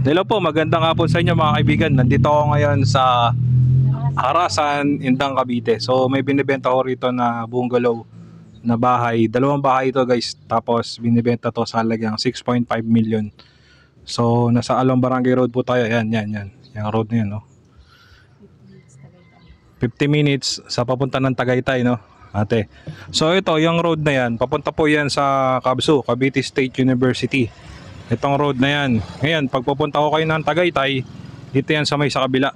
Hello po, magandang hapon sa inyo mga kaibigan. Nandito ako ngayon sa Harasan, Indang, Cavite. So may binibenta ko rito na bungalow na bahay. Dalawang bahay ito guys. Tapos binibenta to sa halagang 6.5 million. So nasa Along Barangay Road po tayo. Yan. Yung road na yan, no? 50 minutes sa papunta ng Tagaytay, no? Ate. So ito, yung road na yan, papunta po yan sa CABSU, Cavite State University. Itong road na yan. Ngayon, pag pupunta ko kayo ng Tagaytay, dito yan sa may sa kabila.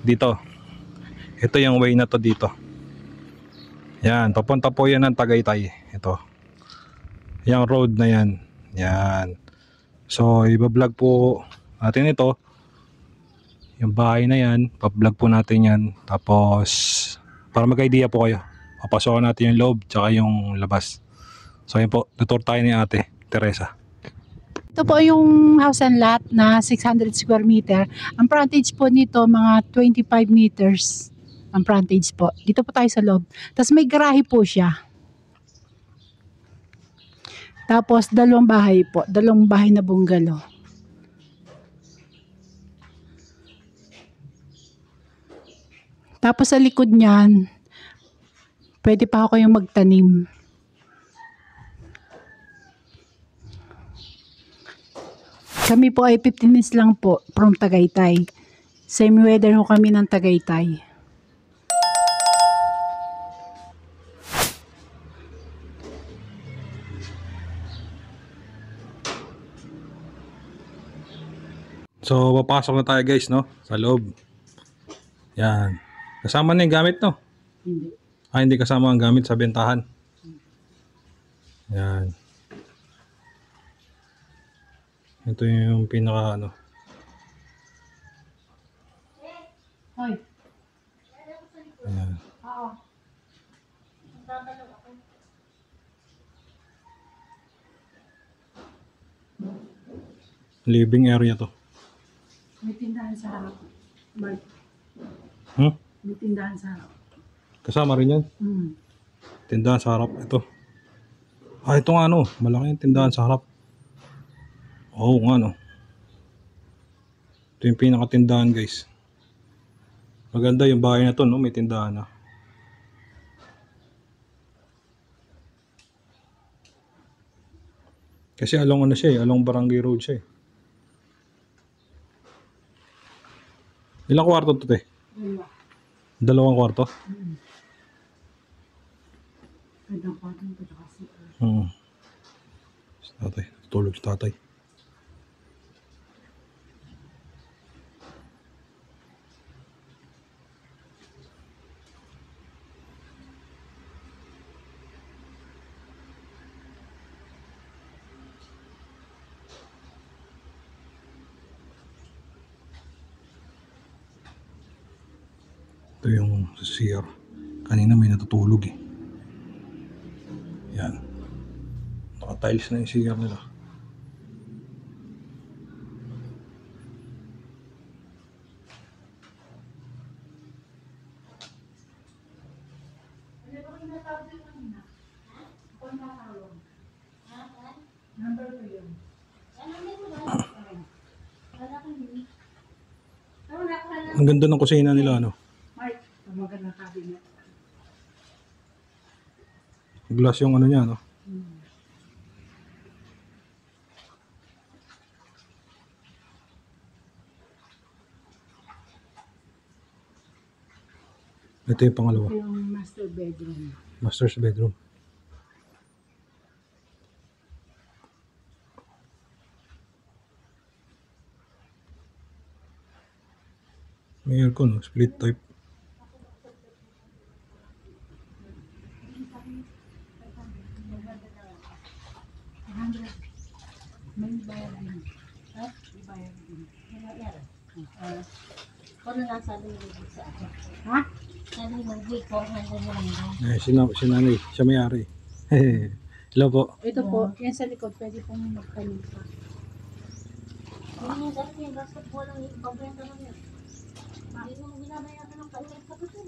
Dito. Ito yung way na to dito. Yan, papunta po yan ng Tagaytay. Ito. Yung road na yan. Yan. So, iba-vlog po natin ito. Yung bahay na yan, pa-vlog po natin yan. Tapos, para mag-idea po kayo. Papasokan natin yung loob, tsaka yung labas. So, yun po. Tutur tayo ni Ate Teresa. Ito po yung house and lot na 600 square meter. Ang frontage po nito mga 25 meters ang frontage po. Dito po tayo sa loob. Tapos may garahe po siya. Tapos dalawang bahay po. Dalawang bahay na bungalow. Tapos sa likod niyan, pwede pa ako kayong magtanim. Kami po ay 15 minutes lang po from Tagaytay. Same weather ho kami ng Tagaytay. So, papasok na tayo guys, no? Sa loob. Yan. Kasama na yung gamit, no? Hindi. Hindi kasama ang gamit sa bentahan. Yan. Ito yung pinaka ano. Hoy. Ayan. Oo. Living area to. May tindahan sa harap. Mark. May tindahan sa harap. Kasama rin yan. Tindahan sa harap. Ito. Ito nga ano. Malaki yung tindahan sa harap. Oo nga no. Ito yung pinakatindahan guys. Maganda yung bahay na to, no? May tindahan na. Kasi along ano siya eh. Along Barangay Road siya eh. Ilang kwarto to te? Dalawang kwarto? Gandang kwarto ito kasi. Si tatay. Tulog si tatay. Ito yung CR. Kanina may natutulog eh. Yan. Naka-tiles na yung CR nila. Ang ganda ng kusina nila, ano? Magandang cabinet. Glass yung ano niya, no? Ito yung pangalawa. Ito yung master bedroom. Master's bedroom. May aircon, no? Split type. May bayad din. Ha? May bayad din. Kung lang sabi mo sa akin. Ha? Sabi mo, wait, 400 na lang. Si nanay, siya may-ari. Hello po. Ito po, yan sa likod, pwede pong magtanim pa. Hindi mo dati yung basketball ang ibabenta mo yun. Hindi mo binabayaran ng kanyang kapatid.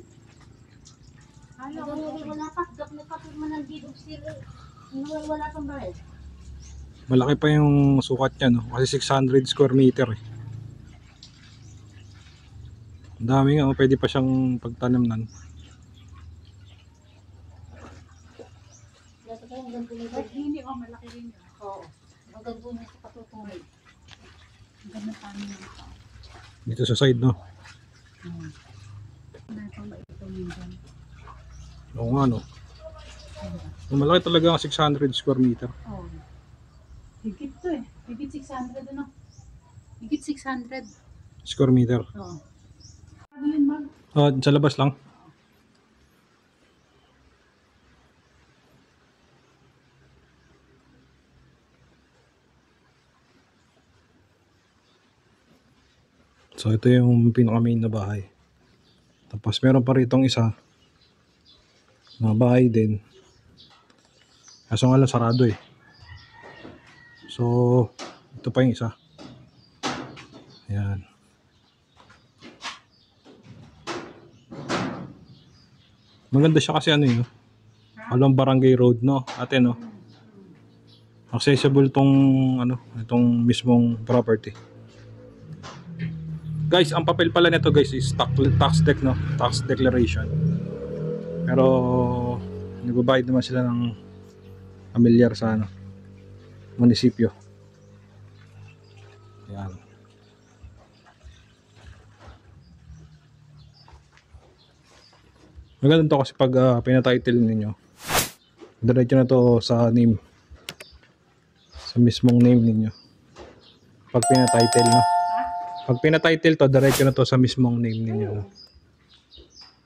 Wala pa. Dap na kapit man ang didog sila. Wala pang baril. Malaki pa yung sukat niya, no? Kasi 600 square meter eh. Ang dami nga, oh. Pwede pa siyang pagtanamnan. Dati kayo ang ganito nito. Hindi ko malaki rin. Oo. Ang ganito niya sa patutungan. Ang ganda pa niya. Dito sa side, no? Oo nga, no? Malaki talaga ang 600 square meter. Oh. Higit to eh. Higit 600 ano? Higit 600. Square meter. Oo. Ano yun, Mag? Sa labas lang. So ito yung pinaka main na bahay. Tapos meron pa ritong isa na bahay din. Kaso nga lang sarado eh. So ito pa yung isa. Ayan. Maganda siya kasi ano yun. Along Barangay Road, no? Ate, no? Accessible tong ano, itong mismong property. Guys, ang papel pala nito guys is tax deck, no? Tax declaration. Pero nagbabayad naman sila ng pamilyar sa ano, munisipyo. Yan. Maganda to kasi pag pinatitle ninyo, diretso na to sa name, sa mismong name ninyo. Pag pinatitle, no? Pag pinatitle to, diretso na to sa mismong name ninyo.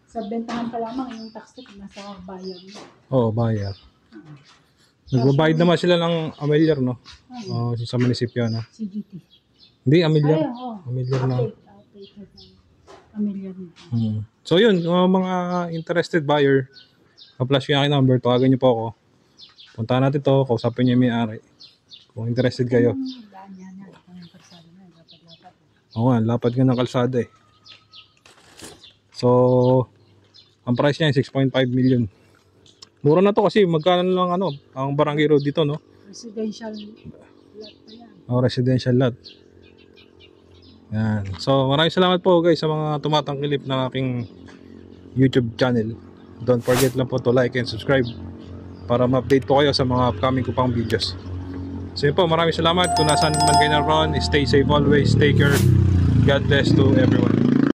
Sa bentahan pa lamang yung tax tip nasa bayan. Oo, buyer. Nagbabayad naman sila ng amilyar, no? Sa munisipyo, no? CGT. Hindi, amilyar. Ayun, oo. Amilyar na. Pamilya rin. So yun, mga interested buyer, pa-flash yung aking number, tawagan nyo po ako. Puntahan natin to, kausapin nyo yung may-ari. Kung interested kayo. Daan yan yan. Ang kalsada na, lapad-lapad. Oo nga, lapad nga ng kalsada eh. So, ang price niya ay 6.5 million. Mura na to kasi magkano lang ano, ang Barangay Road dito, no? Residential lot pa yan. Residential lot. Yan. So, maraming salamat po guys sa mga tumatangkilip ng aking YouTube channel. Don't forget lang po to like and subscribe para ma-update po kayo sa mga upcoming ko pang videos. So yun po, maraming salamat. Kung nasaan man kayo naroon, stay safe always, take care. God bless to everyone.